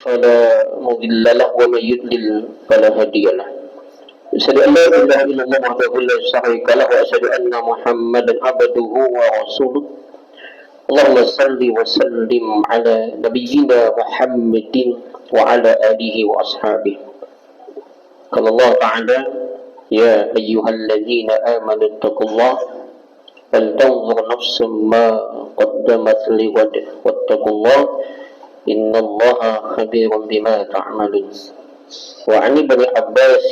فلا مضل له ومن يضلل فلا هادي له. أشهد أن لا إله إلا الله وحده لا شريك له وأشهد أن محمدا عبده ورسوله. اللهم صل وسلم على نبينا محمد وعلى آله وأصحابه. قال الله تعالى: يا أيها الذين آمنوا اتقوا الله ولتنظر نفس ما قدمت لغد واتقوا الله إن الله خبير بما تعملون. وعن ابن عباس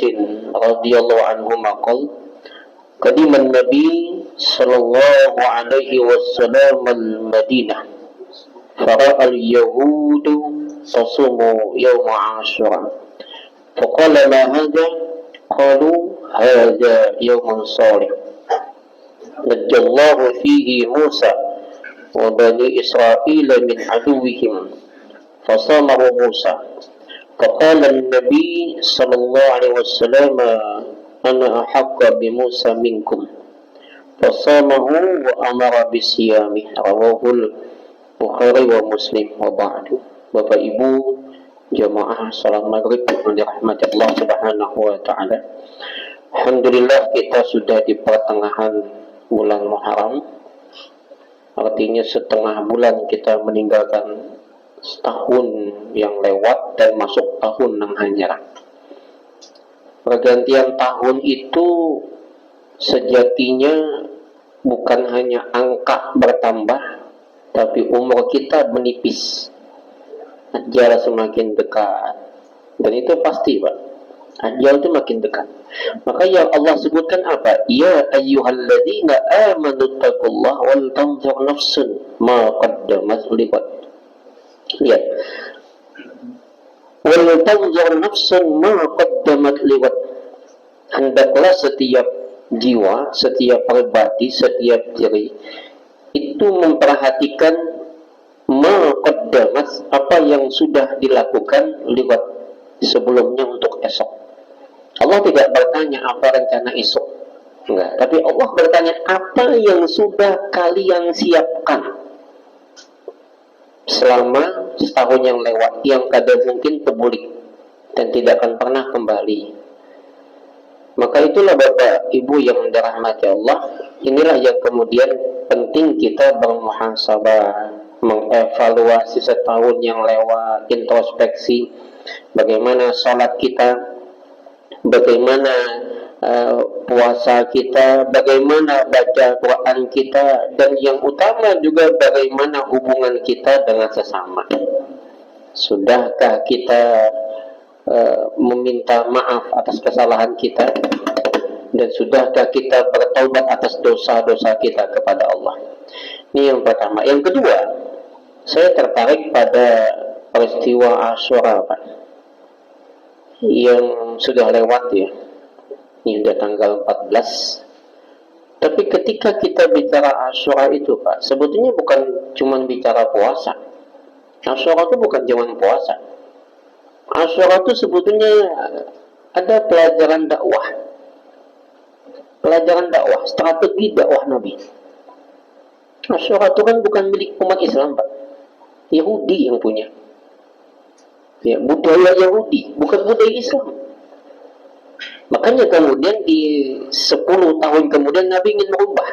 رضي الله عنهما قال: قدم النبي صلى الله عليه وسلم المدينة فرأى اليهود تصوم يوم عاشوراء فقال: ما هذا؟ قالوا: هذا يوم صالح نجى الله فيه موسى وبني إسرائيل من عدوهم فصامه موسى فقال النبي صلى الله عليه وسلم: أنا أحق بموسى منكم فصامه وأمر بصيامه. Rawahul Bukhari wa Muslim wa ba'du. Bapak Ibu jamaah salat maghrib yang dirahmati Allah Subhanahu wa taala. Alhamdulillah kita sudah di pertengahan bulan Muharram. Artinya setengah bulan kita meninggalkan setahun yang lewat dan masuk tahun yang hanyara. Pergantian tahun itu sejatinya bukan hanya angka bertambah, tapi umur kita menipis. Ajal semakin dekat. Dan itu pasti, Pak. Ajal itu makin dekat. Maka yang Allah sebutkan apa? Ya ayyuhalladzina amanu taqullaha wal tanzur nafsun ma qaddamat liqad. Lihat. Wal tanzur nafsun ma qaddamat liqad. Hendaklah setiap jiwa, setiap pribadi, setiap diri itu memperhatikan ma qaddamat, apa yang sudah dilakukan liqad sebelumnya untuk esok. Allah tidak bertanya apa rencana esok, enggak, tapi Allah bertanya apa yang sudah kalian siapkan selama setahun yang lewat, yang kadang mungkin terbulik dan tidak akan pernah kembali. Maka itulah Bapak Ibu yang dirahmati Allah, inilah yang kemudian penting kita bermuhasabah, mengevaluasi setahun yang lewat, introspeksi bagaimana sholat kita, bagaimana puasa kita, bagaimana baca Quran kita, dan yang utama juga bagaimana hubungan kita dengan sesama. Sudahkah kita meminta maaf atas kesalahan kita, dan sudahkah kita bertaubat atas dosa-dosa kita kepada Allah? Ini yang pertama. Yang kedua, saya tertarik pada peristiwa Asyura, Pak, yang sudah lewat ya. Ini sudah tanggal 14. Tapi ketika kita bicara Asyura itu, Pak, sebetulnya bukan cuma bicara puasa. Asyura itu bukan cuma puasa. Asyura itu sebetulnya ada pelajaran dakwah. Pelajaran dakwah, strategi dakwah Nabi. Asyura itu kan bukan milik umat Islam, Pak. Yahudi yang punya. Ya, budaya Yahudi, bukan budaya Islam. Makanya kemudian di 10 tahun kemudian Nabi ingin merubah.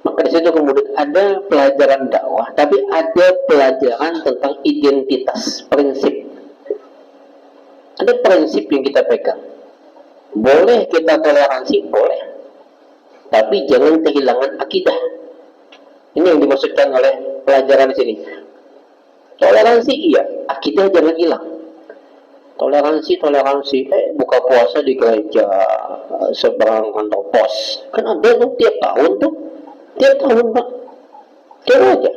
Maka di situ kemudian ada pelajaran dakwah, tapi ada pelajaran tentang identitas, prinsip. Ada prinsip yang kita pegang. Boleh kita toleransi, boleh. Tapi jangan kehilangan akidah. Ini yang dimaksudkan oleh pelajaran di sini. Toleransi iya, akidah jangan hilang. Toleransi, buka puasa di gereja seberang kantor pos. Kan ada tuh tiap tahun tuh. Tiap tahun, Pak. Coba aja.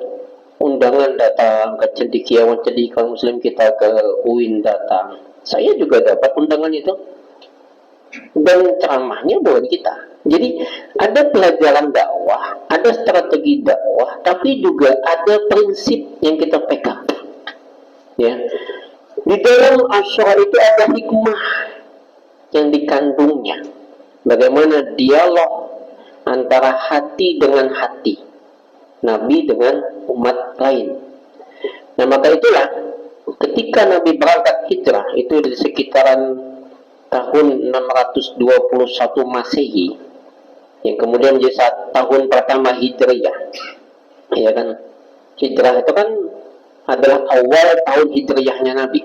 Undangan datang ke cendekiawan muslim kita, ke UIN datang. Saya juga dapat undangan itu. Dan ceramahnya buat kita. Jadi ada pelajaran dakwah, ada strategi dakwah, tapi juga ada prinsip yang kita pegang. Ya. Di dalam Asyura itu ada hikmah yang dikandungnya. Bagaimana dialog antara hati dengan hati, Nabi dengan umat lain. Nah, maka itulah ketika Nabi berangkat hijrah itu di sekitaran tahun 621 Masehi, yang kemudian menjadi saat tahun pertama Hijriyah, ya kan? Hijrah itu kan adalah awal tahun Hijriyahnya Nabi,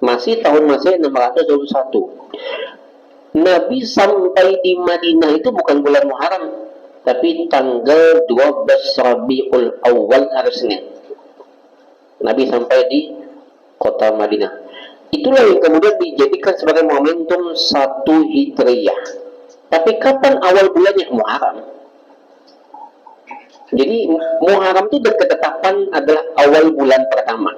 masih tahun Masehi 621. Nabi sampai di Madinah itu bukan bulan Muharram, tapi tanggal 12 Rabiul Awal, hari Senin. Nabi sampai di kota Madinah. Itulah yang kemudian dijadikan sebagai momentum satu Hijriyah. Tapi kapan awal bulannya? Muharram. Jadi Muharram itu ketetapan adalah awal bulan pertama.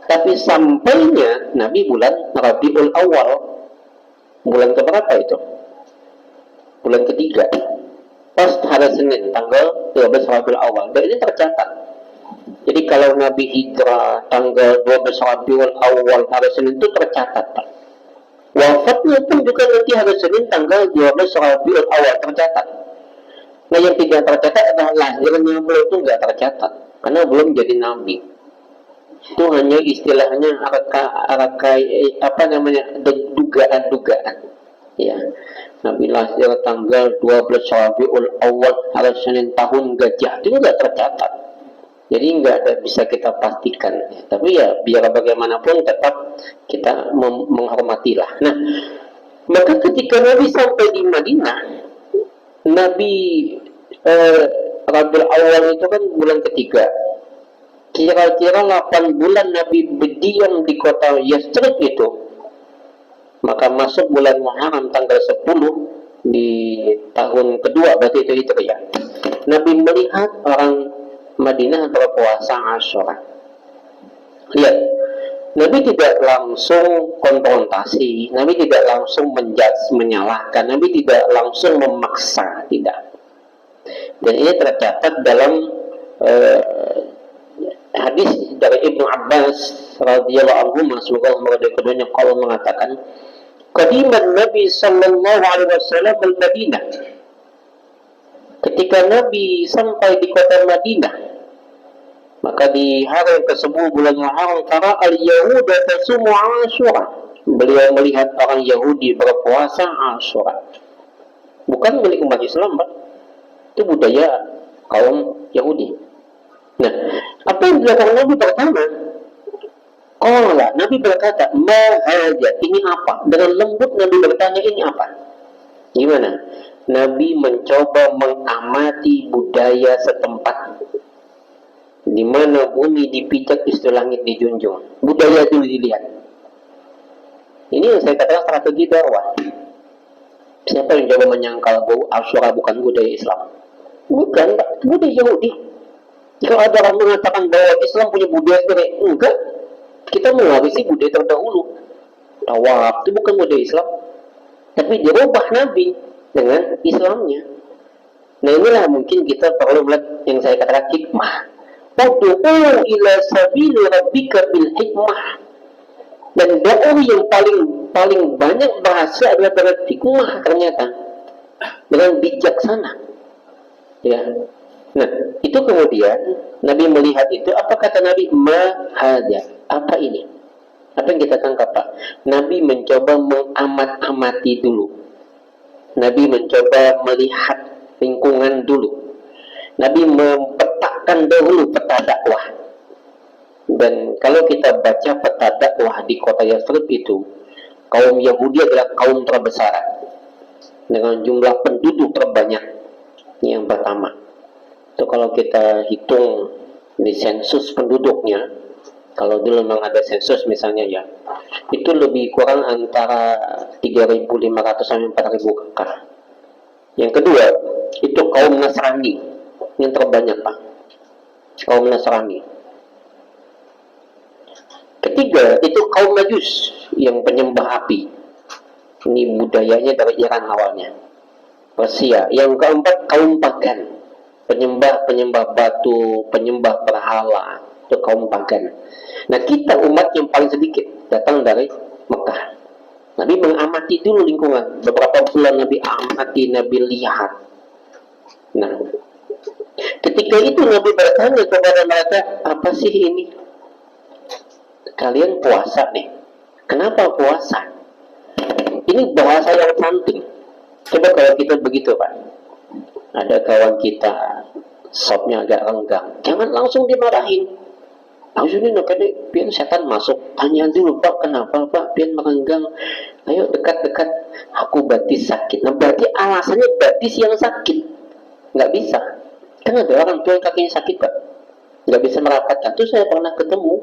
Tapi sampainya Nabi bulan Rabiul Awal. Bulan keberapa itu? Bulan ketiga. Pas hari Senin, tanggal 12 Rabiul Awal. Dan ini tercatat. Jadi kalau Nabi hijrah tanggal 12 Rabiul Awal hari Senin itu tercatat. Wafatnya pun juga nanti hari Senin tanggal 12 Rabiul Awal tercatat. Nah, yang tidak tercatat adalah lahirnya beliau itu nggak tercatat karena belum jadi nabi. Itu hanya istilahnya dugaan-dugaan. Ya, Nabi lahir tanggal 12 Rabiul Awal hari Senin tahun gajah itu nggak tercatat. Jadi nggak ada bisa kita pastikan. Tapi ya biar bagaimanapun tetap kita menghormatilah. Nah, maka ketika Nabi sampai di Madinah, Nabi Rabiul Awal itu kan bulan ketiga. Kira-kira 8 bulan Nabi berdiam di kota Yathrib itu. Maka masuk bulan Muharram tanggal 10 di tahun kedua, berarti itu Hijriyah. Nabi melihat orang Madinah berpuasa Asyura. Lihat, Nabi tidak langsung konfrontasi, Nabi tidak langsung menyalahkan, Nabi tidak langsung memaksa, tidak. Dan ini tercatat dalam hadis dari Ibnu Abbas radhiyallahu anhu, semoga Allah keduanya, kalau mengatakan, qadiman Nabi sallallahu alaihi wasallam al-Madinah. Ketika Nabi sampai di kota Madinah, maka di hari yang ke-10 bulan Muharram, tara al-Yahuda tasumu Asyura. Beliau melihat orang Yahudi berpuasa Asyura. Bukan milik umat Islam, Pak. Itu budaya kaum Yahudi. Nah, apa yang dilakukan Nabi pertama? Nabi berkata, ma hadza, ini apa? Dengan lembut Nabi bertanya, ini apa? Gimana? Nabi mencoba mengamati budaya setempat. Di mana bumi dipijak, istri langit dijunjung. Budaya itu dilihat. Ini yang saya katakan strategi dakwah. Siapa yang coba menyangkal bahwa Asyura bukan budaya Islam? Bukan, Pak. Budaya Yahudi. Jika ada orang mengatakan bahwa Islam punya budaya sendiri, enggak. Kita mewarisi budaya terdahulu. Tawaf itu bukan budaya Islam, tapi dirubah Nabi dengan Islamnya. Nah, inilah mungkin kita perlu melihat yang saya katakan hikmah. Ud'u ila sabili rabbika bil hikmah. Dan doa yang paling banyak bahasa adalah dengan hikmah, ternyata dengan bijaksana. Ya. Nah, itu kemudian Nabi melihat itu, apa kata Nabi? Ma hadza, apa ini? Apa yang kita tangkap, Pak? Nabi mencoba mengamat-amati dulu. Nabi mencoba melihat lingkungan dulu. Nabi memetakan dahulu peta dakwah. Dan kalau kita baca peta dakwah di kota Yathrib itu, kaum Yahudi adalah kaum terbesar dengan jumlah penduduk terbanyak. Yang pertama, itu kalau kita hitung di sensus penduduknya, kalau dulu memang ada sensus misalnya ya, itu lebih kurang antara 3.500 sampai 4.000 kakak. Yang kedua, itu kaum Nasrani yang terbanyak, Pak. Kaum Nasrani. Ketiga, itu kaum Majus yang penyembah api. Ini budayanya dari Iran awalnya. Persia. Yang keempat, kaum pagan. Penyembah batu, penyembah berhala. Itu kaum pagan. Nah, kita umat yang paling sedikit datang dari Mekah. Nabi mengamati dulu lingkungan. Beberapa bulan Nabi amati, Nabi lihat. Nah, ketika itu Nabi bertanya kepada mereka, apa sih ini? kalian puasa nih. Kenapa puasa? Ini bahasa yang santun. Coba kalau kita begitu Pak, ada kawan kita sopnya agak renggang, jangan langsung dimarahin. Langsung ini kadang pian setan masuk, tanya dulu Pak kenapa Pak pian merenggang. Ayo dekat-dekat, aku batis sakit. Nah berarti alasannya batis yang sakit, nggak bisa. Kan ada orang tua yang kakinya sakit Pak, nggak bisa merapatkan. Itu saya pernah ketemu.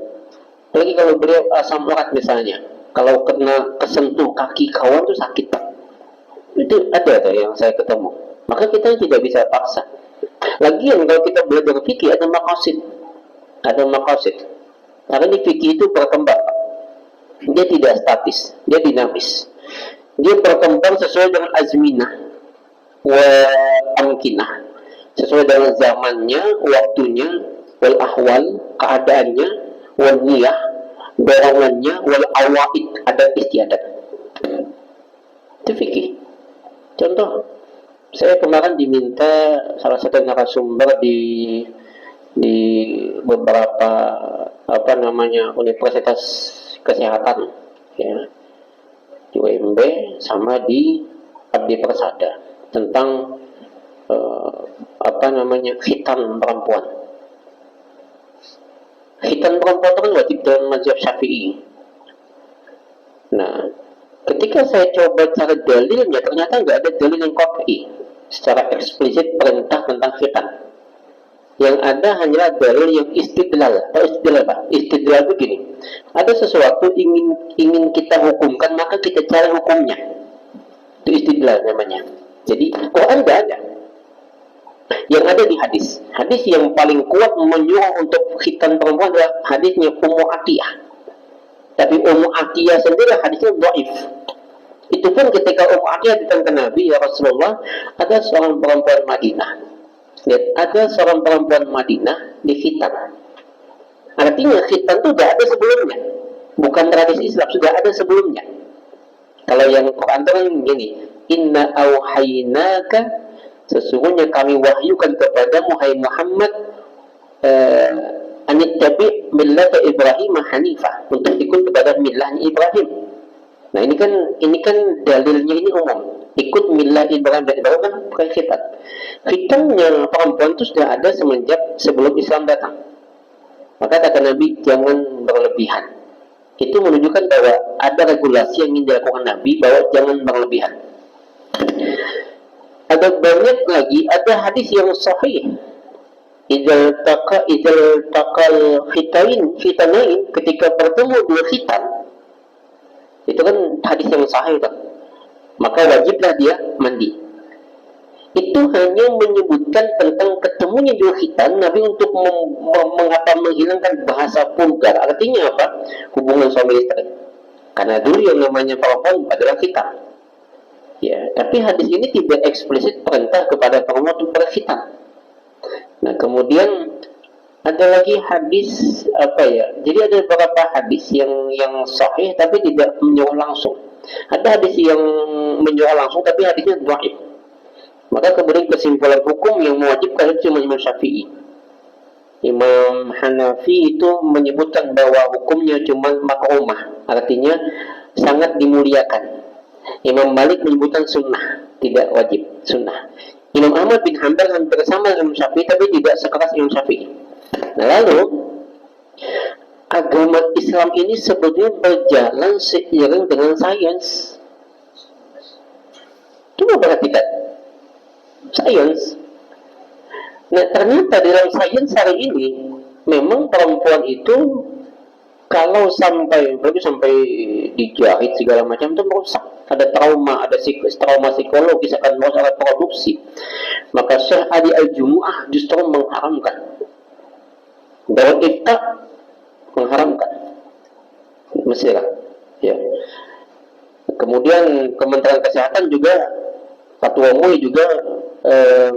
Apalagi kalau beliau asam urat misalnya, kalau kena kesentuh kaki kawan tuh sakit Pak. Itu ada tuh yang saya ketemu. Maka kita tidak bisa paksa. Lagian kalau kita belajar fikih ada maqasid, karena di fikih itu berkembang, dia tidak statis, dia dinamis, dia berkembang sesuai dengan azminah wa amkinah, sesuai dengan zamannya, waktunya, wal ahwal, keadaannya, wal niyah, dorongannya, wal awaid, adat istiadat. Itu fikih. Contoh, saya kemarin diminta salah satu narasumber di beberapa universitas kesehatan ya, di UMB sama di Abdi Persada tentang khitan perempuan. Khitan perempuan itu kan wajib dalam mazhab Syafi'i. Nah, ketika saya coba cari dalilnya, ternyata nggak ada dalil yang qat'i secara eksplisit perintah tentang khitan. Yang ada hanyalah dalil yang istidlal. Atau istidlal apa? Istidlal begini. Ada sesuatu ingin kita hukumkan, maka kita cari hukumnya. Itu istidlal namanya. Jadi Quran nggak ada. Yang ada di hadis. Hadis yang paling kuat menyuruh untuk khitan perempuan adalah hadisnya Ummu Atiyah. Tapi Ummu Atiyah sendiri hadisnya dhaif. Itu pun ketika Ummu Atiyah datang ke Nabi, ya Rasulullah, ada seorang perempuan Madinah. Lihat, ada seorang perempuan Madinah di khitan. Artinya khitan itu sudah ada sebelumnya. Bukan tradisi Islam, sudah ada sebelumnya. Kalau yang Quran itu kan gini, inna auhaynaka, sesungguhnya kami wahyukan kepadamu hai Muhammad, anittabi millata Ibrahim hanifah, untuk ikut kepada millahnya Ibrahim. Nah ini kan dalilnya ini umum, ikut millah Ibrahim, dan Ibrahim kan bukan khitan. Khitannya perempuan itu sudah ada semenjak sebelum Islam datang. Maka kata Nabi jangan berlebihan. Itu menunjukkan bahwa ada regulasi yang ingin dilakukan Nabi, bahwa jangan berlebihan. Ada banyak lagi, ada hadis yang sahih. Idzal taqal khitanain, ketika bertemu dua khitan. Itu kan hadis yang sahih kan? Maka wajiblah dia mandi. Itu hanya menyebutkan tentang ketemunya dua khitan Nabi untuk menghilangkan bahasa vulgar. Artinya apa? Hubungan suami istri. Karena dulu yang namanya perempuan adalah khitan. Ya, tapi hadis ini tidak eksplisit perintah kepada perempuan untuk berkhitan. Nah, kemudian ada lagi hadis Jadi ada beberapa hadis yang sahih tapi tidak menyuruh langsung. Ada hadis yang menyuruh langsung tapi hadisnya dhaif. Maka kemudian kesimpulan hukum yang mewajibkan itu cuma Imam Syafi'i. Imam Hanafi itu menyebutkan bahwa hukumnya cuma makrumah, artinya sangat dimuliakan. Imam Malik menyebutkan sunnah, tidak wajib, sunnah. Imam Ahmad bin Hanbal hampir sama dengan Imam Syafi'i tapi tidak sekeras Imam Syafi'i. Nah lalu agama Islam ini sebetulnya berjalan seiring dengan sains. Coba perhatikan sains. Nah ternyata dalam sains hari ini memang perempuan itu kalau sampai dijahit segala macam itu merusak. Ada trauma, ada trauma psikologis, akan merusak produksi. Maka Syekh Adi Al-Jumu'ah justru mengharamkan. Dalam Ifta mengharamkan. Mesir. Ya. Kemudian Kementerian Kesehatan juga, Fatwa MUI juga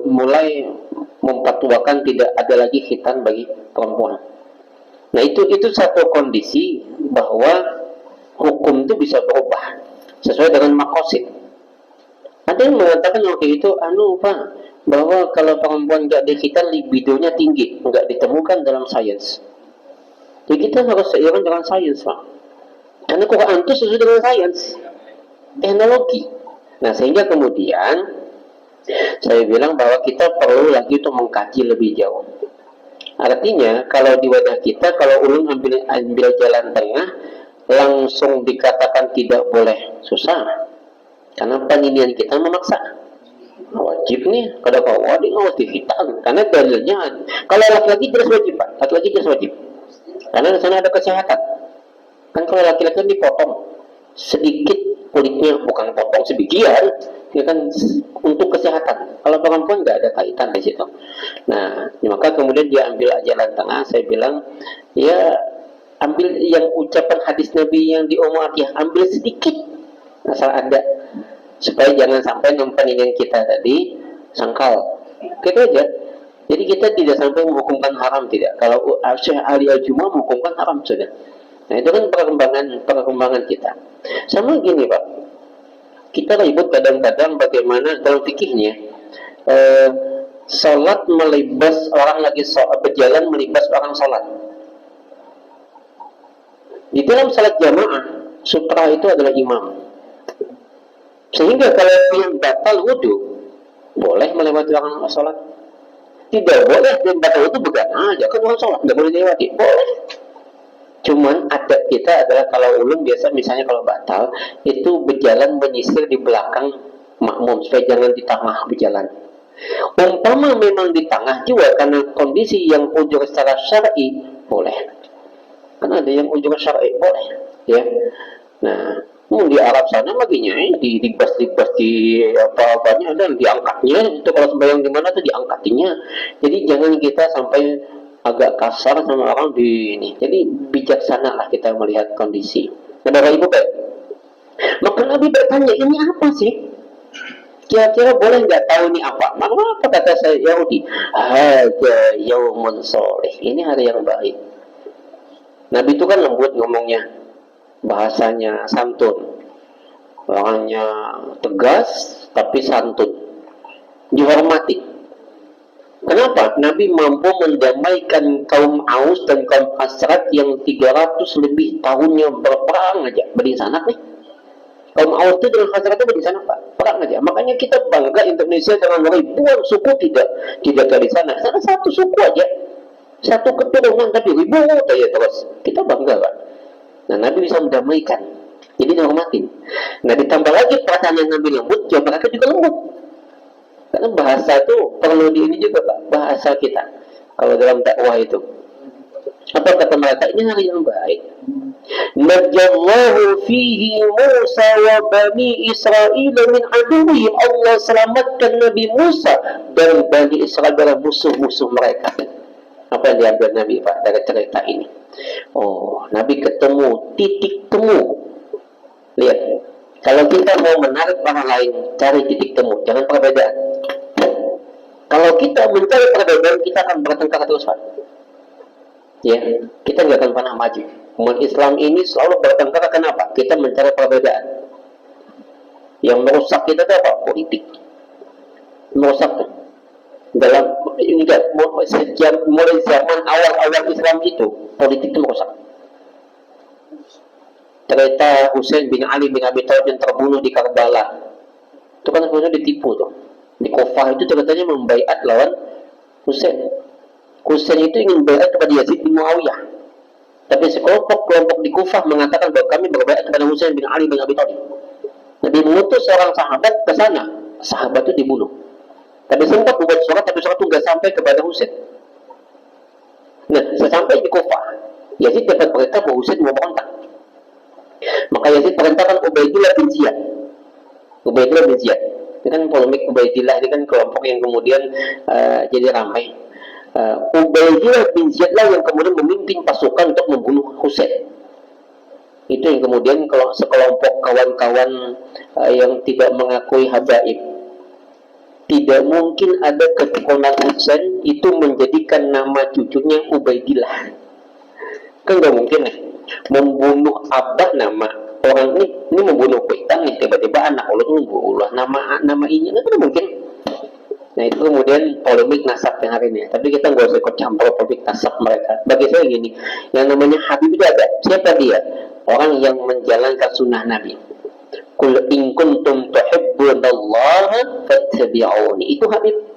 mulai memfatwakan tidak ada lagi khitan bagi perempuan. Nah itu satu kondisi bahwa hukum itu bisa berubah sesuai dengan maqasid. Ada yang mengatakan waktu itu bahwa kalau perempuan nggak dikhitan libidonya tinggi, nggak ditemukan dalam sains. Jadi kita harus seiring dengan sains, Pak. Karena Quran itu sesuai dengan sains, teknologi. Nah, sehingga kemudian saya bilang bahwa kita perlu lagi untuk mengkaji lebih jauh. Artinya, kalau di wadah kita, kalau ulun ambil jalan tengah, langsung dikatakan tidak boleh, susah. Karena peninian kita memaksa. Wajib nih, kada kau di ngawati hitam. Karena dalilnya, kalau laki-laki jelas wajib, Pak. Laki-laki jelas wajib. Karena di sana ada kesehatan. Kan kalau laki-laki dipotong sedikit kulitnya, bukan potong sebagian, ya kan, untuk kesehatan. Kalau perempuan nggak ada kaitan di situ. Nah, maka kemudian dia ambil jalan tengah. Saya bilang, ya ambil yang ucapan hadis Nabi yang di Umar, ya ambil sedikit asal ada, supaya jangan sampai yang kita tadi sangkal. Gitu aja. Jadi kita tidak sampai menghukumkan haram, tidak. Kalau Syekh Ali Al-Jumah menghukumkan haram sudah. Nah, itu kan perkembangan kita. Sama gini, Pak. Kita ribut kadang-kadang bagaimana dalam fikihnya salat melibas orang lagi berjalan melibas orang salat. Di dalam salat jamaah, sutra itu adalah imam. Sehingga kalau yang batal wudhu, boleh melewati orang salat. Tidak boleh yang batal itu begadang aja kan orang salat, nggak boleh dilewati. Boleh. Cuman adat kita adalah kalau ulun biasa misalnya kalau batal itu berjalan menyisir di belakang makmum supaya jangan di tengah berjalan. Umpama memang di tengah juga karena kondisi yang ujur secara syar'i boleh. Karena ada yang ujur syar'i boleh, ya. Nah, di Arab sana maginya di dibas di apa-apanya dan diangkatnya itu kalau sembahyang di mana tuh diangkatinya. Jadi jangan kita sampai agak kasar sama orang di ini. Jadi bijaksana lah kita melihat kondisi. Nah, Bapak Ibu baik. Maka Nabi bertanya, ini apa sih? Kira-kira boleh nggak tahu ini apa? Maka apa kata saya Yahudi? Ada yaumun soleh. Ini hari yang baik. Nabi itu kan lembut ngomongnya, bahasanya santun, orangnya tegas tapi santun, dihormati. Kenapa? Nabi mampu mendamaikan kaum Aus dan kaum Khazraj yang 300 lebih tahunnya berperang aja. Berdiri sana nih. Kaum Aus itu dengan Khazraj itu berdiri sana, Pak. Perang aja. Makanya kita bangga Indonesia dengan ribuan suku tidak dari sana. Sana satu suku aja. Satu keturunan tapi ribu aja terus. Kita bangga, Pak. Nah, Nabi bisa mendamaikan. Jadi dihormatin. Nah, ditambah lagi pertanyaan Nabi lembut, jawab mereka juga lembut. Karena bahasa itu perlu di ini juga, Pak, bahasa kita. Kalau dalam dakwah itu, apa kata mereka? Ini hari yang baik. Najallahu fihi Musa wa bani Israel min aduwwihim. Allah selamatkan Nabi Musa dan bani Israel dari musuh-musuh mereka. Apa yang diambil Nabi, Pak, dari cerita ini? Oh, Nabi ketemu titik temu. Lihat, kalau kita mau menarik orang lain, cari titik temu, jangan perbedaan. Kalau kita mencari perbedaan, kita akan bertengkar terus, Pak. Ya, kita nggak akan pernah maju. Umat Islam ini selalu bertengkar. Kenapa? Kita mencari perbedaan. Yang merusak kita itu apa? Politik. Merusak tuh. Dalam ini sejak mulai zaman awal-awal Islam itu, politik itu merusak. Cerita Husain bin Ali bin Abi Thalib yang terbunuh di Karbala, itu kan kemudian ditipu tuh. Di Kufah itu ceritanya membaiat lawan Husain. Husain itu ingin membaiat kepada Yazid bin Muawiyah, tapi sekelompok di Kufah mengatakan bahwa kami berbaiat kepada Husain bin Ali bin Abi Thalib. Nabi mengutus seorang sahabat ke sana, sahabat itu dibunuh. Tapi sempat membuat surat, tapi surat itu nggak sampai kepada Husain. Nah, sesampai di Kufah, Yazid dapat berita bahwa Husain mau berontak. Maka Yazid perintahkan Ubaidillah bin Ziyad. Ubaidillah bin Ziyad. Ini kan polemik Ubaidillah, ini kan kelompok yang kemudian jadi ramai. Ubaidillah bin Ziyad lah yang kemudian memimpin pasukan untuk membunuh Husain. Itu yang kemudian kalau sekelompok kawan-kawan yang tidak mengakui habaib. Tidak mungkin ada keturunan Husain itu menjadikan nama cucunya Ubaidillah. Kan nggak mungkin nih. Membunuh abah nama orang ini membunuh Kuitan nih, tiba-tiba anak ulun membunuh nama ini, itu tidak mungkin. Nah itu kemudian polemik nasab yang hari ini. Tapi kita nggak usah ikut campur polemik nasab mereka. Bagi saya gini, yang namanya Habib itu ada. Siapa dia? Orang yang menjalankan sunnah Nabi. Kul in kuntum tuhibbunallaha fattabi'uni. Itu Habib.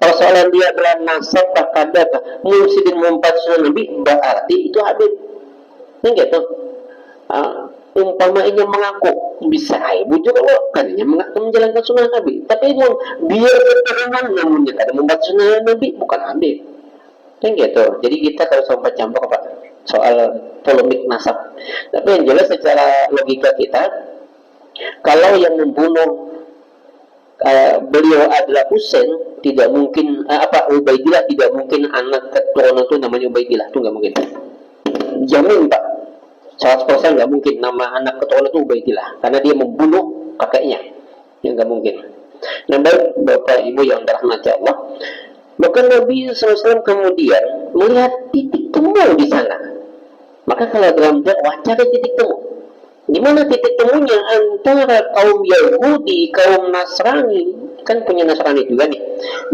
Persoalan dia adalah nasab kata mursidin mumpat sunnah Nabi, berarti itu Habib. Kan gitu. Umpamanya mengaku bisa ibu juga kan mengaku menjalankan sunnah Nabi, tapi biar keturunan namun dia kada membuat sunnah Nabi, bukan Habib. Kan gitu. Jadi kita kalau sampai campur apa soal polemik nasab. Tapi yang jelas secara logika kita, kalau yang membunuh beliau adalah Husain, tidak mungkin Ubaidillah, tidak mungkin anak keturunan itu namanya Ubaidillah, itu nggak mungkin. Jamin Pak, 100% nggak mungkin nama anak keturunan itu Ubaidillah, karena dia membunuh kakeknya, yang nggak mungkin. Nah baik Bapak Ibu yang dirahmati Allah, maka Nabi SAW kemudian melihat titik temu di sana. Maka kalau dalam dakwah cari titik temu. Di mana titik temunya antara kaum Yahudi, kaum Nasrani, kan punya Nasrani juga nih,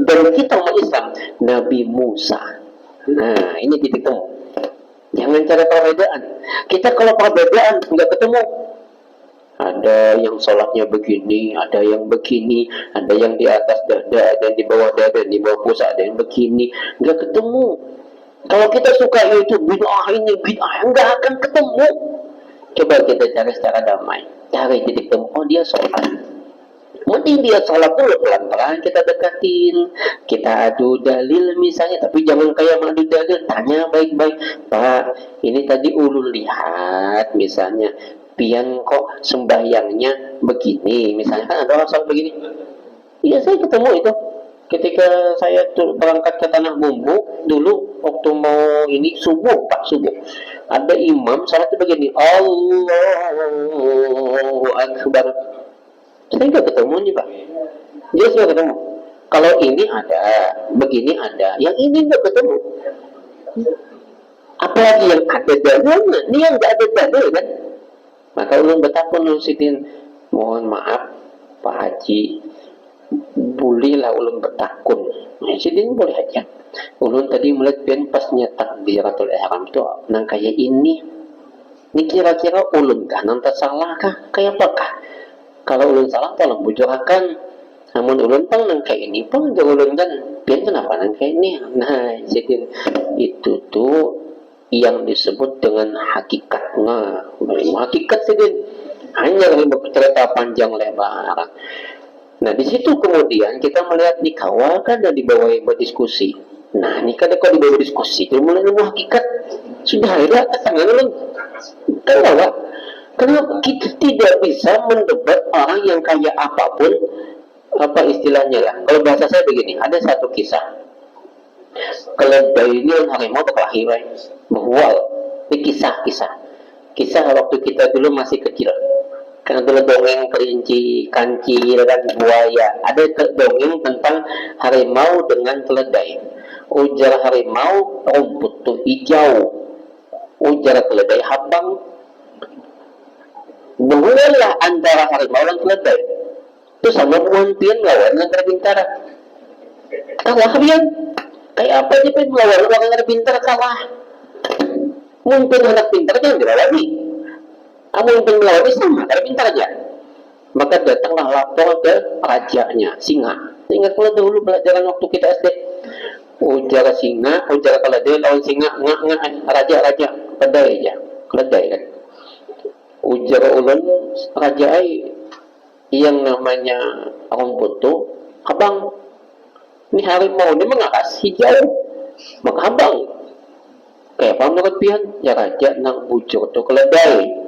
dan kita umat Islam, Nabi Musa. Nah ini titik temu. Jangan cari perbedaan. Kita kalau perbedaan nggak ketemu. Ada yang sholatnya begini, ada yang begini, ada yang di atas dada, ada yang di bawah dada, di bawah pusat, ada yang begini, nggak ketemu. Kalau kita suka itu bid'ah ini bid'ah, nggak akan ketemu. Coba kita cari secara damai, cari titik temu. Oh dia sholat, mending dia sholat dulu pelan-pelan kita dekatin, kita adu dalil misalnya, tapi jangan kayak madu dalil, tanya baik-baik, Pak ini tadi ulun lihat misalnya pian kok sembahyangnya begini misalnya, kan ada orang sholat begini. Iya saya ketemu itu ketika saya berangkat ke Tanah Bumbu dulu waktu mau ini subuh Pak, subuh ada imam sholatnya begini, Allahu Akbar. Saya nggak ketemu nih Pak, dia sudah ketemu. Kalau ini ada, begini ada, yang ini nggak ketemu. Apalagi yang ada dalilnya, ini yang nggak ada dalil kan. Maka ulun betapa nusitin, mohon maaf Pak Haji, bolehlah ulun bertakun. Nah, sidin boleh aja. Ulun tadi melihat pian pasnya takbiratul ihram itu nang kayak ini. Ini kira-kira ulun kah nang salah kah? Kayak apakah? Kalau ulun salah tolong bujurakan. Namun ulun pang nang kayak ini pang jangan ulun kan pian kenapa nang kayak ini. Nah, sidin itu tuh yang disebut dengan hakikatnya. Hakikat sidin hanya cerita panjang lebar. Nah di situ kemudian kita melihat nih kawal kan ada dibawa berdiskusi. Nah ini kan kalau dibawa diskusi itu mulai nemu hakikat sudah ada tangan lu kan bahwa karena kita tidak bisa mendebat orang yang kayak apapun, apa istilahnya lah. Kalau bahasa saya begini, ada satu kisah. Keledai ini harimau berkelahi, berwal. Ini kisah waktu kita dulu masih kecil. Karena dulu dongeng kelinci, kancil, dan buaya. Ada dongeng tentang harimau dengan keledai. Ujar harimau, rumput tuh hijau. Ujar keledai, habang. Berulalah antara harimau dan keledai. Itu sama buan pian lawan antara bintara. Kalah pian. Kayak apa aja pian melawan orang yang pintar kalah. Mungkin anak pintar jangan dilawani. Mungkin melawani sama, ada pintar aja. Maka datanglah lapor ke rajanya, singa. Ingat kalau dahulu pelajaran waktu kita SD. Ujar singa, ujar keledai, lawan singa, raja, keledai aja, keledai kan. Ujar ulun, raja yang namanya rumput tuh, abang, ini harimau ini mengakas hijau, maka abang. Kayak apa menurut pian? Ya raja nang bujur tuh keledai.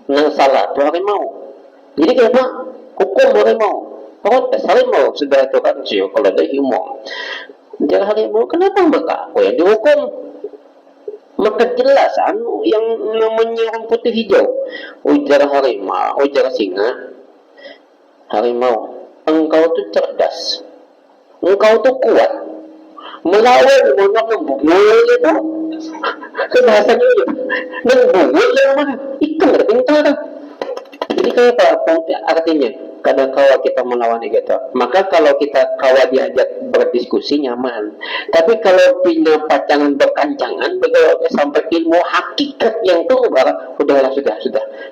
Nang salah tuh harimau. Jadi kenapa hukum harimau? Protes harimau sudah itu kan sih kalau ada humor. Jadi harimau kenapa maka aku yang dihukum? Maka jelas yang namanya rumput hijau. Ujar harimau, ujar singa, harimau, engkau tuh cerdas, engkau tuh kuat, melawan monok nembungul itu. Bahasanya itu nembungul yang mana? Ikan pintar. Jadi kayak apa artinya? karena kawa kita melawan gitu. Maka kalau kita kawa diajak berdiskusi nyaman. Tapi kalau punya pacangan berkancangan, betul sampai ilmu hakikat yang keluar, udahlah sudah.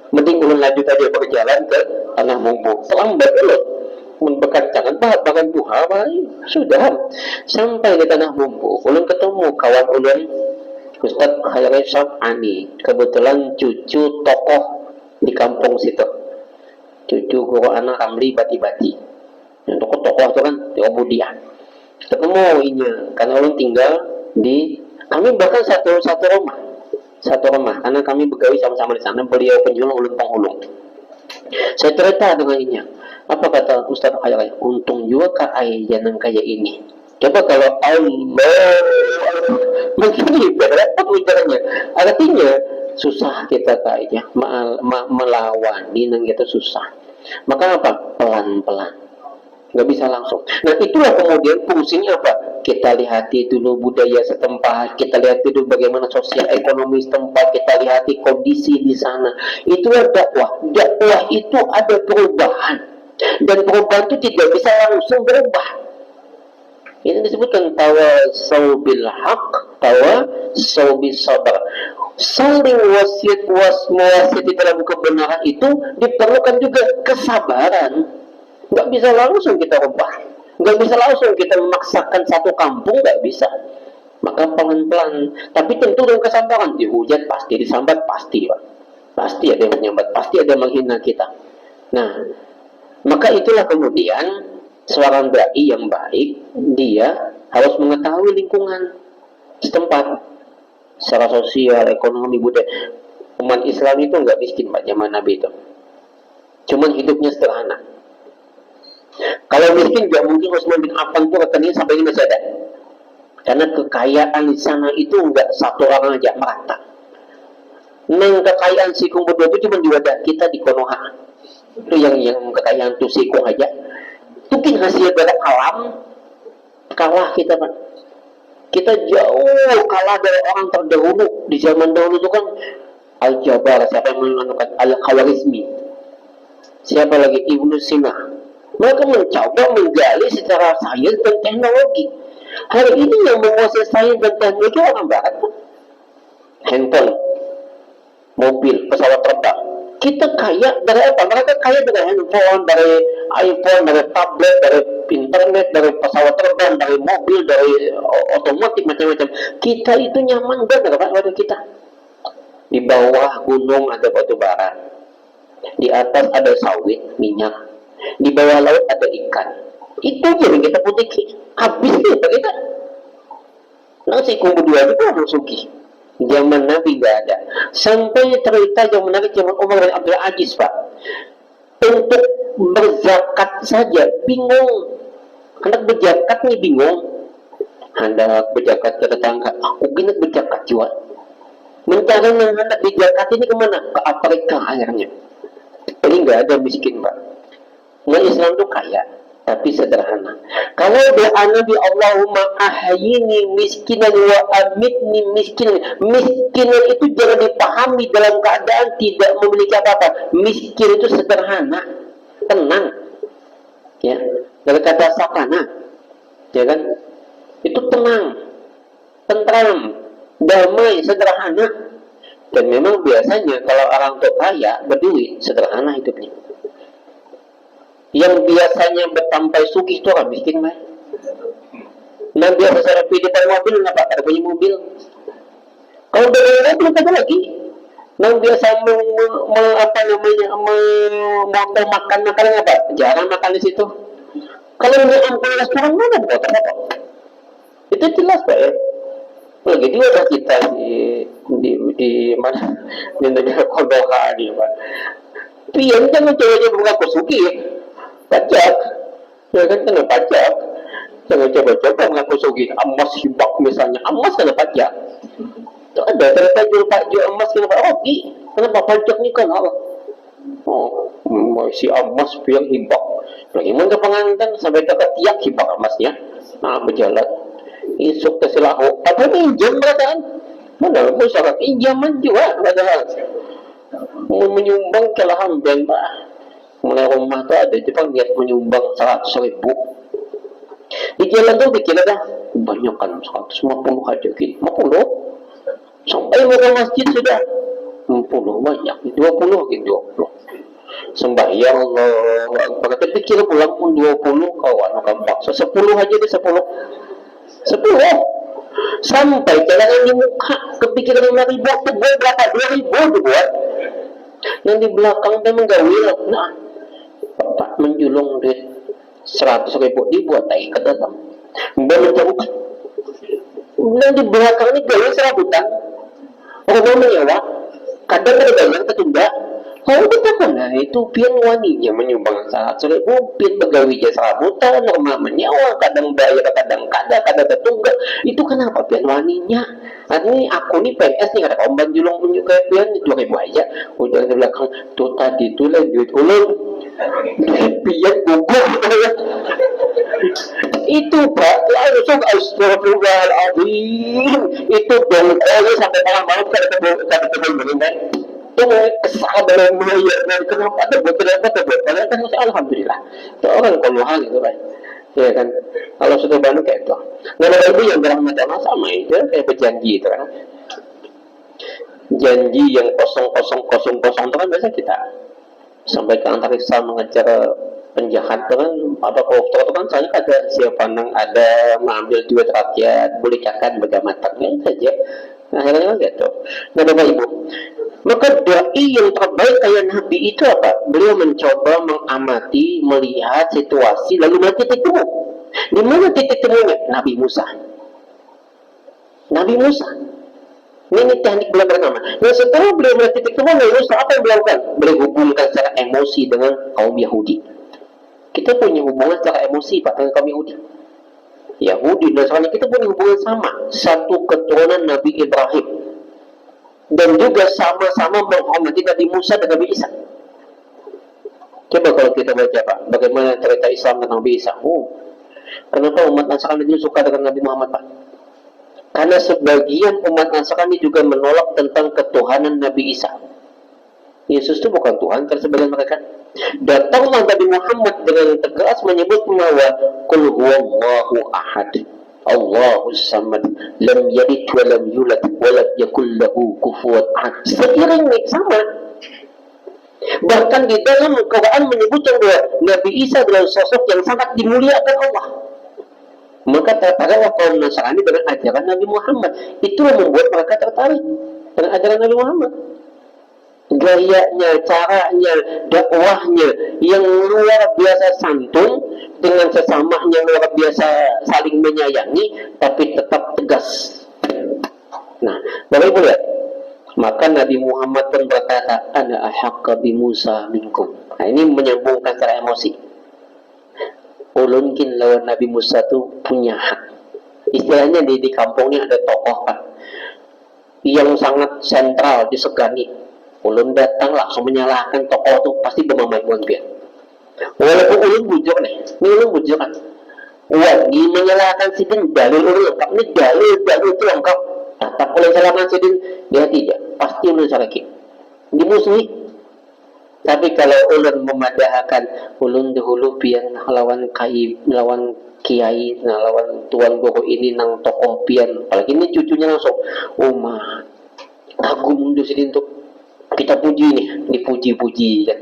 Mending ulun lanjut aja berjalan ke tanah mumbu. Terlambat dulu. Berkancangan bahkan duha, sudah sampai di tanah mumbu. Ulun ketemu kawan ulun Ustadz Khairi Ani, kebetulan cucu tokoh di kampung situ, cucu guru anak Ramli Bati-Bati. Yang tokoh-tokoh itu kan Teobudia. Ketemu inya, karena ulun tinggal di, kami bahkan satu rumah, karena kami begawi sama-sama di sana. Beliau penjual, ulun penghulung. Saya cerita dengan inya, apa kata Ustadz Khairi? Untung juga kai jangan kayak ini. Coba kalau Allah begini berapa ujaranya, artinya susah kita kayaknya melawan dinang itu susah. Maka apa? Pelan-pelan, nggak bisa langsung. Nah itulah kemudian fungsinya apa? Kita lihati dulu budaya setempat, kita lihat dulu bagaimana sosial ekonomi setempat, kita lihati kondisi di sana. Itulah dakwah. Dakwah itu ada perubahan, dan perubahan itu tidak bisa langsung berubah. Ini disebutkan tawasau bil haq, tawasau bis sabar. Saling mewasiati dalam kebenaran itu diperlukan juga kesabaran. Nggak bisa langsung kita ubah, nggak bisa langsung kita memaksakan satu kampung, nggak bisa. Maka pelan-pelan, tapi tentu dengan kesabaran. Dihujat pasti, disambat pasti, Pak. Pasti ada yang menyambat, pasti ada yang menghina kita. Nah, maka itulah kemudian seorang dai yang baik, dia harus mengetahui lingkungan setempat secara sosial, ekonomi, budaya. Umat Islam itu nggak miskin Pak zaman Nabi itu, cuman hidupnya sederhana. Kalau miskin nggak mungkin Utsman bin Affan itu rekeningnya sampai ini masih ada, karena kekayaan di sana itu nggak satu orang aja, merata. Neng kekayaan Sikung berdua itu cuma di wadah kita di Konoha, itu yang kekayaan tuh Sikung aja. Mungkin hasil dari alam kalah kita, Pak. Kita jauh kalah dari orang terdahulu. Di zaman dahulu itu kan Al-Jabar, siapa yang menentukan Al-Khawarizmi, siapa lagi Ibnu Sina. Mereka mencoba menggali secara sains dan teknologi. Hari ini yang menguasai sains dan teknologi orang barat, Pak. Handphone, mobil, pesawat terbang. Kita kaya dari apa? Mereka kaya dari handphone, dari iPhone, dari tablet, dari internet, dari pesawat terbang, dari mobil, dari otomotif, macam-macam. Kita itu nyaman banget, Pak, pada kita. Di bawah gunung ada batu bara, di atas ada sawit, minyak, di bawah laut ada ikan. Itu aja yang kita putih. Habis kita kita. Nasi kumpul dua itu harus suki. Zaman Nabi nggak ada. Sampai cerita yang menarik zaman Umar bin Abdul Aziz, Pak. Untuk berzakat saja bingung. Hendak berzakat nih bingung. Hendak berzakat ke tetangga. Aku hendak berzakat juga. Mencari yang hendak berzakat ini kemana? Ke Afrika akhirnya. Ini nggak ada miskin, Pak. Umat Islam itu kaya, tapi sederhana. Kalau doa Nabi Allahumma ahyini miskinan wa amitni miskinan. Miskinan itu jangan dipahami dalam keadaan tidak memiliki apa-apa. Miskin itu sederhana, tenang. Ya, dari kata sakana, ya kan? Itu tenang, tentram, damai, sederhana. Dan memang biasanya kalau orang tua kaya berduit sederhana hidupnya. Yang biasanya bertampai sugih itu orang miskin, mah. Nah biasa serapi di depan mobil, kenapa? Ada punya mobil. Kalau dari mobil ada lagi. Nah biasa mau makan makanan apa? Jarang makan di situ. Kalau mau ambil restoran mana foto-foto? Itu jelas, Pak, ya. Lagi di wadah kita di mana? Di negara Kodoha ini, Pak. Pian jangan coba-coba mengaku sugih, ya. Pajak, ya kan, kena pajak. Jangan coba-coba mengaku sugih. Emas hibak misalnya, emas kena pajak. Itu ada ternyata jual emas kena pajak. Oh, kenapa pajaknya kan Allah? Oh, si emas yang hibak. Bagaimana pengantin sampai tiak hibak emasnya? Nah, berjalan. Isuk tersilahu. Tapi pinjam beratan. Mana pun syarat pinjaman juga, padahal menyumbang ke lahan dan mulai rumah tuh ada Jepang niat menyumbang 100.000. Di jalan tuh dikira dah banyak kan 150 aja gitu, 50 sampai ke masjid sudah 60 banyak, 20 gitu, 20 sembahyang Allah Akbar, pikir pulang pun 20 kawan gampang, 10 aja deh, 10 sampai jalan di muka kepikiran 5.000 tebel berapa, 2.000 dibuat yang di belakang dia menggawil. Nah Bapak menjulung duit 100.000 dibuat lagi ke dalam baru tahu yang di belakang ini gawil serabutan orang menyewa kadang ada bayar ketunda. Kalau kita kan, nah itu pian waninya menyumbang 100.000, pian pegawai jasa serabutan, normal menyewa, kadang bayar, kadang tertunggak. Itu kenapa pian waninya? Nah ini aku nih PNS nih, kata komban julung pun juga pian 2.000 aja. Udah di belakang, tuh tadi tuh lah duit ulang. Duit pian gugur. Itu Pak, langsung astagfirullahaladzim. Itu dongkolnya sampai tengah malam kada tebel kan. Itu kesal dalam melihat kenapa tebel padahal kan masih alhamdulillah. Itu orang keluhan gitu kan. Ya kan, kalau sudah banyak kayak itu. Nah itu yang berangkat sama itu kayak berjanji itu kan. Janji yang kosong itu kan biasa kita sampai ke antariksa mengejar penjahat itu kan, apa koruptor itu kan saya ada siapa pandang ada mengambil duit rakyat boleh cakan bagamatangnya saja. Nah akhirnya kan gitu. Nah Bapak Ibu, maka dai yang terbaik kayak Nabi itu apa? Beliau mencoba mengamati, melihat situasi lalu melihat titik temu. Di mana titik temunya? Nabi Musa. Ini teknik beliau pertama. Nah setelah beliau melihat titik temu Nabi Musa, apa yang beliau lakukan? Beliau hubungkan secara emosi dengan kaum Yahudi. Kita punya hubungan secara emosi Pak dengan kaum Yahudi. Yahudi Nasrani kita punya hubungan sama, satu keturunan Nabi Ibrahim dan juga sama-sama menghormati Nabi Musa dan Nabi Isa. Coba kalau kita baca Pak, bagaimana cerita Islam tentang Nabi Isa. Kenapa umat Nasrani itu suka dengan Nabi Muhammad Pak? Karena sebagian umat Nasrani juga menolak tentang ketuhanan Nabi Isa. Yesus itu bukan Tuhan, karena sebagian mereka. Datanglah Nabi Muhammad dengan tegas menyebut bahwa Qul huwallahu ahad, Allahus samad, lam yalid wa lam yulad wa lam yakul lahu kufuwan ahad. Seiring sama. Bahkan di dalam Al-Quran menyebutkan bahwa Nabi Isa adalah sosok yang sangat dimuliakan Allah. Maka tertariklah kaum Nasrani dengan ajaran Nabi Muhammad. Itulah membuat mereka tertarik dengan ajaran Nabi Muhammad. Gayanya, caranya, dakwahnya yang luar biasa santun dengan sesamanya luar biasa saling menyayangi, tapi tetap tegas. Nah, Bapak Ibu lihat, maka Nabi Muhammad pun berkata, Ana ahaqqa bi Musa minkum. Nah, ini menyambungkan secara emosi. Ulunkin lawan Nabi Musa itu punya hak. Istilahnya di kampungnya ada tokoh Pak yang sangat sentral disegani. Ulun datang langsung menyalahkan tokoh itu pasti bermamaimuan dia. Walaupun ulun bujur nih, ini ulun bujur kan. Wagi menyalahkan sidin dalil ulun lengkap, ini dalil itu lengkap. Tetap ulun salahkan sidin, dia tidak. Pasti ulun salahkan. Dimusuhi. Tapi kalau ulun memadahkan, ulun dahulu pian lawan kiai, lawan tuan guru ini nang tokoh pian. Apalagi ini cucunya langsung, Uma, kagum mundur sidin tuh. Kita puji nih, dipuji-puji kan.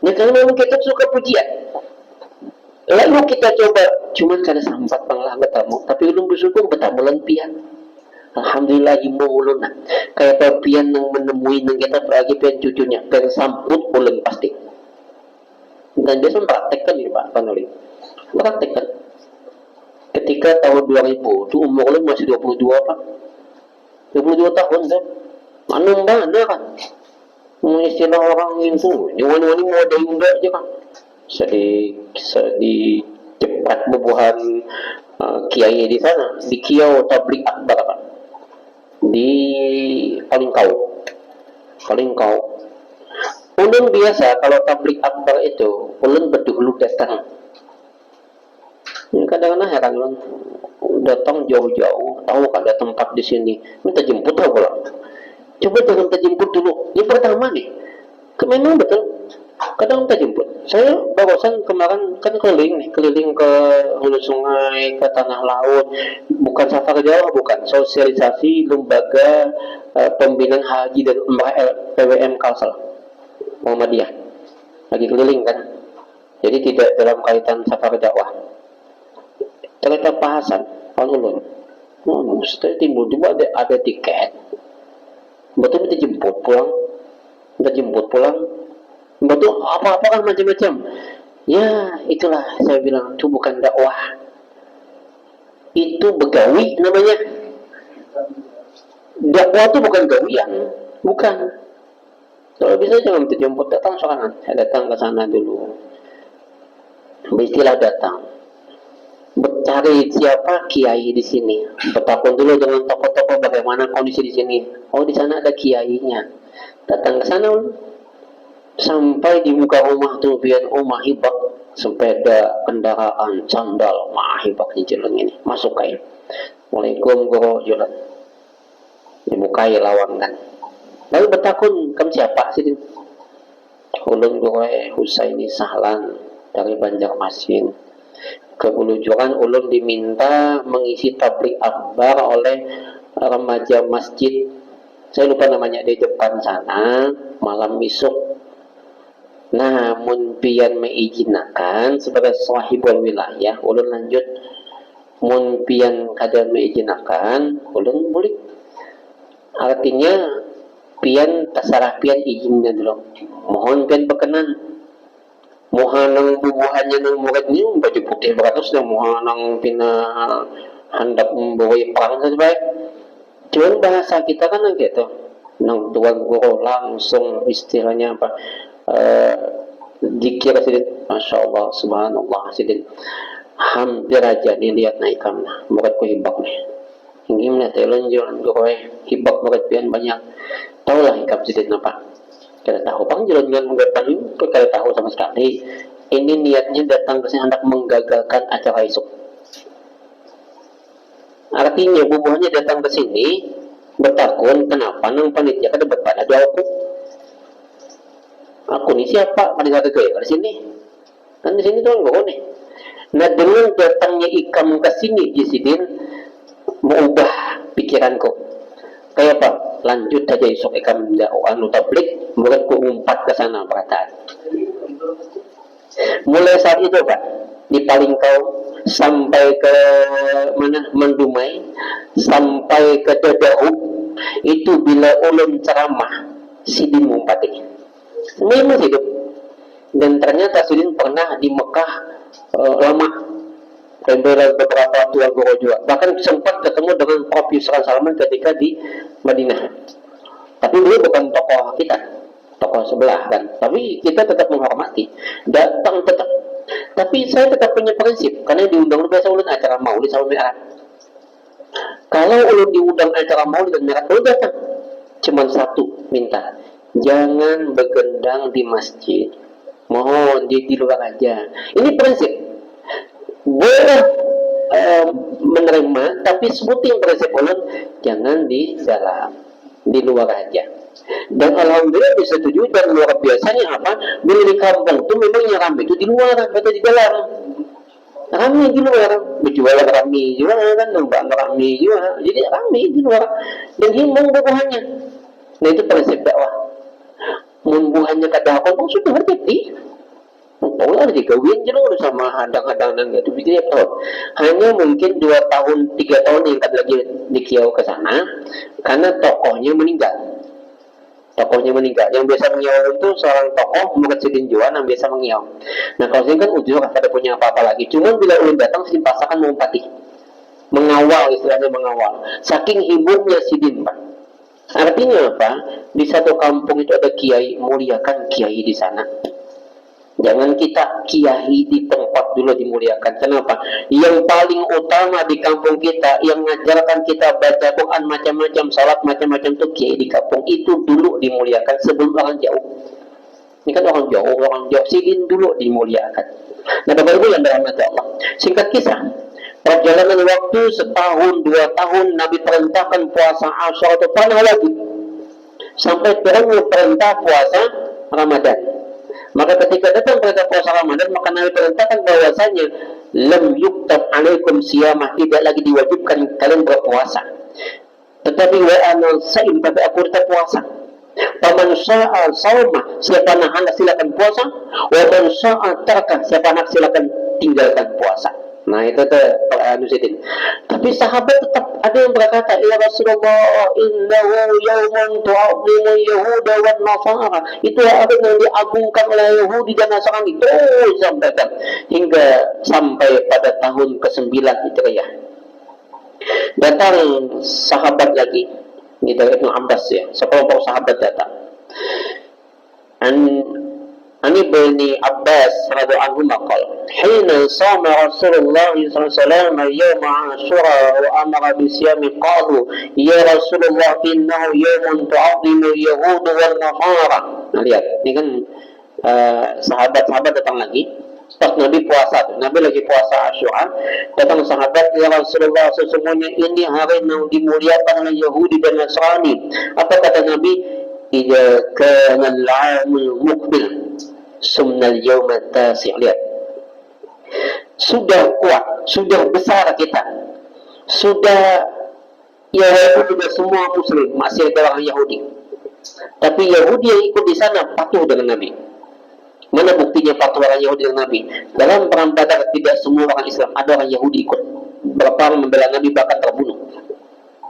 Nah karena memang kita suka pujian. Lalu kita coba, cuman karena sambat panglah bertamu, tapi belum bersyukur bertamu lempian. Alhamdulillah ibu ulun nah. Kayak pian yang menemui nang kita lagi pian cucunya, pian sambut ulun pasti. Dan dia praktekkan ini Pak Panoli. Praktekkan. Ketika tahun 2000, itu umur ulun masih 22 Pak. 22 tahun kan. Anu mana kan? Istilah orang itu, wani-wani mau ada juga aja kan. Sedi cepat bubuhan kiai di sana, di Kiau Tablik Akbar kan. Di paling kau. Ulun biasa kalau tablik akbar itu, ulun berdulu datang. Kadang-kadang heran ulun datang jauh-jauh, tahu ada tempat di sini, minta jemput lah pulang. Coba jangan terjemput dulu. Yang pertama nih, memang betul Kadang kita jemput. Saya barusan kemarin kan keliling ke hulu sungai, ke tanah laut, bukan safari Jawa, bukan sosialisasi lembaga pembinaan haji dan umrah PWM Kalsel Muhammadiyah. Lagi keliling kan. Jadi tidak dalam kaitan safari dakwah. Ternyata Pak Hasan, Pak Ulun, setelah timbul-timbul ada tiket. Betul minta jemput pulang. Betul apa-apa kan macam-macam. Ya itulah saya bilang itu bukan dakwah, itu begawi namanya. Dakwah itu bukan gawian, bukan. Kalau bisa jangan minta jemput, datang soalnya. Saya datang ke sana dulu. Istilah datang. Cari siapa kiai di sini. Bertakun dulu dengan tokoh-tokoh bagaimana kondisi di sini. Oh di sana ada kiainya. Datang ke sana. Sampai di muka rumah tuh biar rumah hibak sepeda kendaraan sandal mah hibaknya jalan ini masuk kain. Waalaikum guru jalan dibukai lawang kan. Lalu bertakun kamu siapa sih? Ulun guru Husaini Sahlan dari Banjarmasin. Kebelujuran ulun diminta mengisi tablik akbar oleh remaja masjid. Saya lupa namanya di depan sana malam besok. Namun pian mengizinakan sebagai sahibul wilayah ulun lanjut mun pian kada mengizinakan ulun boleh artinya pian terserah pian izinnya dulu mohon pian berkenan mohanang bubuhannya nang murid ni baju putih beratus nang mohanang pina hendak membawa perang sebaik cuman bahasa kita kan gitu nang tuan guru langsung istilahnya apa dikir sidin, masya Allah, subhanallah sidin, hampir aja dilihat naikkan muridku hibak nih. Gimana telon jalan gue hibak murid pian banyak, tahulah hikap sidin apa? Kita tahu bang jalan dengan menggapan itu kita tahu sama sekali. Ini niatnya datang ke sini hendak menggagalkan acara esok. Artinya bubuhnya datang ke sini bertakun kenapa nang panitia kada berpada doaku. Aku nih siapa? Pada satu gaya di sini. Kan di sini doang gue nih. Nah dengan datangnya ikam ke sini Jisidin mengubah pikiranku. Kayak apa? Lanjut aja esok ikam anu tablik, muridku umpat ke sana perkataan. Mulai saat itu Pak, di Palingkau sampai ke mana Mendumai, sampai ke Dadahu, itu bila ulun ceramah, Sidin mumpati. Memang hidup dan ternyata Sidin pernah di Mekah lama beberapa tua guru juga bahkan sempat ketemu dengan Prof. Yusran Salman ketika di Madinah tapi beliau bukan tokoh kita tokoh sebelah kan tapi kita tetap menghormati datang tetap tapi saya tetap punya prinsip karena diundang biasa ulun acara maulid sama mi'raj kalau ulun diundang acara maulid dan mi'raj ulun datang cuman satu minta jangan begendang di masjid. Mohon di luar aja. Ini prinsip. Boleh menerima, tapi sebutin prinsip ulun jangan di dalam, di luar aja. Dan alhamdulillah disetujui dan luar biasanya apa? Bila di kampung itu memang yang ramai itu di luar, atau di dalam. Ramai di luar, berjualan ramai juga kan, nembak ramai juga. Jadi ramai di luar. Dan himbau bubuhannya. Nah itu prinsip dakwah. Mumbuhannya kada aku pun sudah terjadi. Tahu lah digawin je loh sama hadang-hadang dan gitu begitu ya hanya mungkin 2 tahun 3 tahun yang kada lagi dikiau ke sana karena tokohnya meninggal. Yang biasa mengiau itu seorang tokoh murid Sidin Juan yang biasa mengiau. Nah kalau Sidin kan ujung kada punya apa-apa lagi. Cuma bila ulun datang Sidin pasakan mengumpati, mengawal istilahnya mengawal. Saking hiburnya Sidin Pak. Artinya apa? Di satu kampung itu ada kiai, muliakan kiai di sana. Jangan kita kiai di tempat dulu dimuliakan. Kenapa? Yang paling utama di kampung kita, yang mengajarkan kita baca Quran macam-macam, salat macam-macam itu kiai di kampung itu dulu dimuliakan sebelum orang jauh. Ini kan orang jauh Sidin dulu dimuliakan. Nah, Bapak Ibu yang dirahmati Allah. Singkat kisah. Perjalanan waktu setahun 2 tahun Nabi perintahkan puasa Asyura atau panah wajib sampai turun perintah puasa Ramadan. Maka ketika datang pada puasa Ramadan, maka Nabi perintahkan bahwasanya lam yuktab alaikum siyamah, tidak lagi diwajibkan kalian berpuasa. Tetapi wa ana saim, tapi aku tetap puasa. Paman sya'a sauma, siapa nak hendak silakan puasa, wa man sya'a taraka, siapa nak silakan tinggalkan puasa. Nah itu Nusitin. Tapi sahabat tetap ada yang berkata, ya Rasulullah, innahu yawman tu'azimu Yahuda wan Nasara. Itu hari yang diagungkan oleh Yahudi dan Nasrani. Terus sampaikan hingga sampai pada tahun ke-9 Hijriah. Datang sahabat lagi, ini dari Ibnu Abbas ya, sekelompok sahabat datang. Ani bin Abbas radhiyallahu anhu maqal, hina sama Rasulullah sallallahu alaihi wasallam yawm Ashura wa amara bi siyami, qalu ya Rasulullah innahu yawmun tu'azzimu Yahud wal Nasara. Nah lihat, ini kan sahabat-sahabat datang lagi pas Nabi puasa, Nabi lagi puasa Asyura, datang sahabat, ya Rasulullah, sesungguhnya ini hari yang dimuliakan oleh Yahudi dan Nasrani. Apa kata Nabi? Idza kana al-'amul muqbil sumnal yawma tasi'. Lihat, sudah kuat, sudah besar kita, sudah ya walaupun sudah semua muslim, masih ada orang Yahudi, tapi Yahudi yang ikut di sana patuh dengan Nabi. Mana buktinya patuh orang Yahudi dengan Nabi? Dalam perang Badar tidak semua orang Islam, ada orang Yahudi ikut berperang membela Nabi bahkan terbunuh.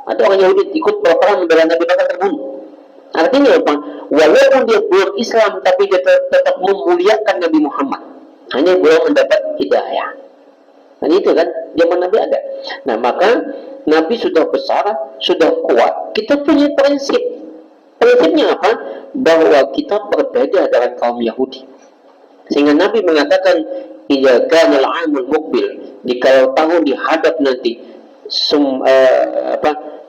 Ada orang Yahudi ikut berperang membela Nabi bahkan terbunuh. Artinya apa? Walaupun dia belum Islam, tapi dia tetap memuliakan Nabi Muhammad. Hanya belum mendapat hidayah. Dan itu kan zaman Nabi ada. Nah maka Nabi sudah besar, sudah kuat. Kita punya prinsip. Prinsipnya apa? Bahwa kita berbeda dengan kaum Yahudi. Sehingga Nabi mengatakan, idza kana al-'amul muqbil, jika tahun dihadap nanti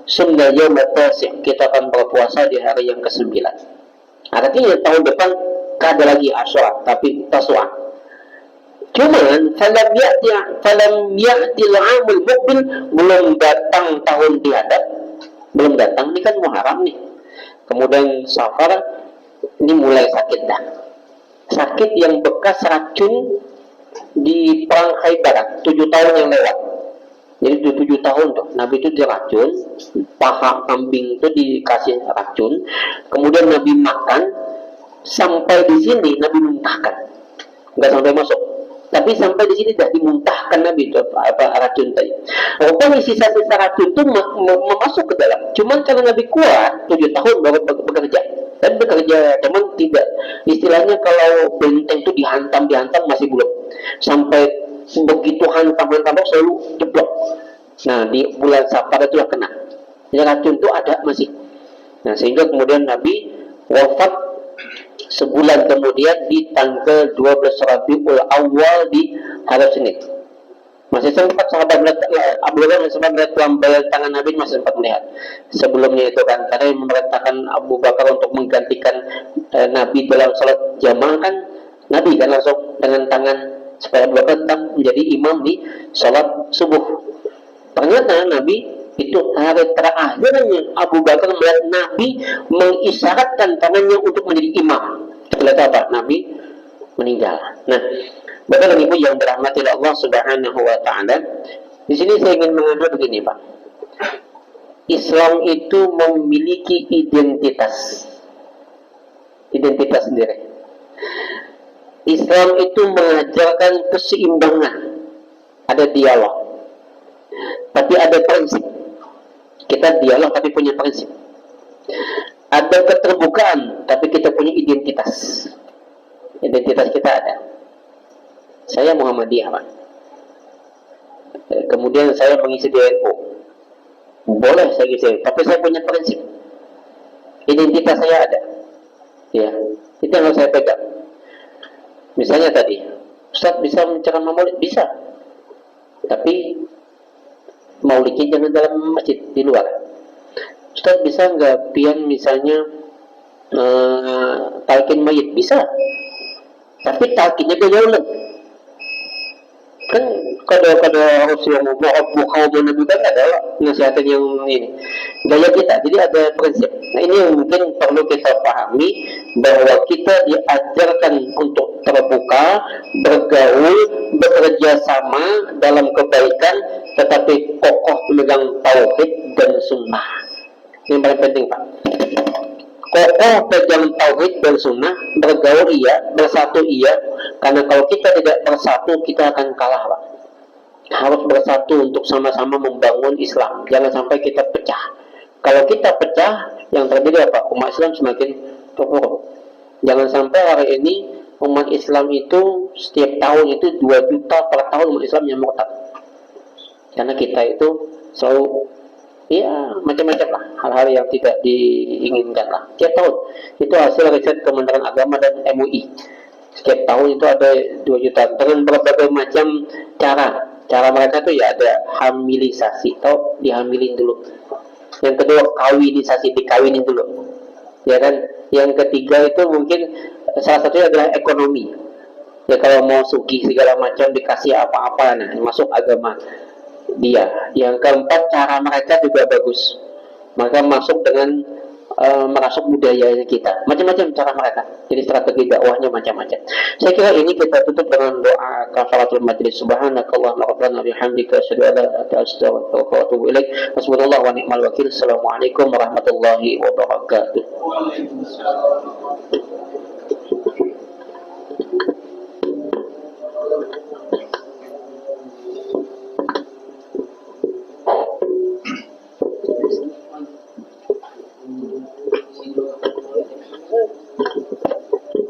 sumna yawma tasi', kita akan berpuasa di hari yang ke-9. Artinya tahun depan kada lagi Asyura, tapi Taswa. Cuman falam ya'ti al-'amul muqbil, belum datang tahun dihadap, belum datang, ini kan Muharram nih. Kemudian Safar, ini mulai sakit dah. Sakit yang bekas racun di perang Khaybar 7 tahun yang lewat. Jadi 7 tahun tuh Nabi itu diracun, paha kambing itu dikasih racun, kemudian Nabi makan, sampai di sini Nabi muntahkan, nggak sampai masuk, tapi sampai di sini dah dimuntahkan Nabi itu racun tadi. Rupanya sisa-sisa racun itu masuk ke dalam. Cuman karena Nabi kuat 7 tahun baru bekerja. Dan bekerja, teman tidak. Istilahnya kalau benteng itu dihantam masih belum. Sampai begitu hantam selalu jeblok. Nah di bulan Safar itu kena. Jadi racun itu ada masih. Nah sehingga kemudian Nabi wafat sebulan kemudian di tanggal 12 Rabiul Awal di hari Senin. Masih sempat sahabat Abdullah sempat melihat lambaian tangan Nabi, masih sempat melihat. Sebelumnya itu kan karena memerintahkan Abu Bakar untuk menggantikan Nabi dalam salat jamaah kan, Nabi kan langsung dengan tangan supaya Abu Bakar tetap menjadi imam di salat subuh. Ternyata Nabi itu hari terakhirnya Abu Bakar melihat Nabi mengisyaratkan tangannya untuk menjadi imam. Ternyata apa? Nabi meninggal. Nah, Bapak dan Ibu yang dirahmati Allah Subhanahu wa taala, di sini saya ingin mengambil begini, Pak. Islam itu memiliki identitas sendiri. Islam itu mengajarkan keseimbangan, ada dialog, tapi ada prinsip. Kita dialog tapi punya prinsip. Ada keterbukaan, tapi kita punya identitas. Identitas kita ada. Saya Muhammadiyah, Pak. Kemudian saya mengisi di NU. Boleh saya isi, tapi saya punya prinsip. Identitas saya ada. Ya, itu yang harus saya pegang. Misalnya tadi, Ustaz bisa menceramah maulid? Bisa. Tapi maulidnya jangan dalam masjid, di luar. Ustaz bisa nggak pian misalnya talqin mayit? Bisa. Tapi talqinnya jauh kan Kada harus yang mau nabi kan adalah nasihatin yang ini gaya kita. Jadi ada prinsip. Nah ini yang mungkin perlu kita pahami, bahwa kita diajarkan untuk terbuka, bergaul, bekerja sama dalam kebaikan, tetapi kokoh memegang tauhid dan sunnah. Ini yang paling penting, Pak. Kokoh pegang tauhid dan sunnah, bergaul iya, bersatu iya. Karena kalau kita tidak bersatu, kita akan kalah, Pak. Harus bersatu untuk sama-sama membangun Islam. Jangan sampai kita pecah. Kalau kita pecah, yang terjadi apa? Umat Islam semakin terpuruk. Jangan sampai hari ini umat Islam itu setiap tahun itu 2 juta per tahun umat Islam yang murtad. Karena kita itu selalu ya macam-macam lah hal-hal yang tidak diinginkan lah. Setiap tahun itu hasil riset Kementerian Agama dan MUI. Setiap tahun itu ada 2 juta dengan berbagai macam cara. Cara mereka tuh ya ada hamilisasi, atau dihamilin dulu. Yang kedua kawinisasi, dikawinin dulu. Ya kan? Yang ketiga itu mungkin salah satunya adalah ekonomi. Ya kalau mau sugih segala macam dikasih apa-apa, nah masuk agama dia. Yang keempat cara mereka juga bagus. Maka masuk dengan merasuk budaya kita, macam-macam cara mereka. Jadi strategi dakwahnya macam-macam. Saya kira ini kita tutup dengan doa kafaratul majlis. Subhanakallahumma rabbana bihamdika asyhadu an la ilaha illa anta astaghfiruka wa atubu ilaik. Hasbunallahu wa ni'mal wakil. Assalamualaikum warahmatullahi wabarakatuh.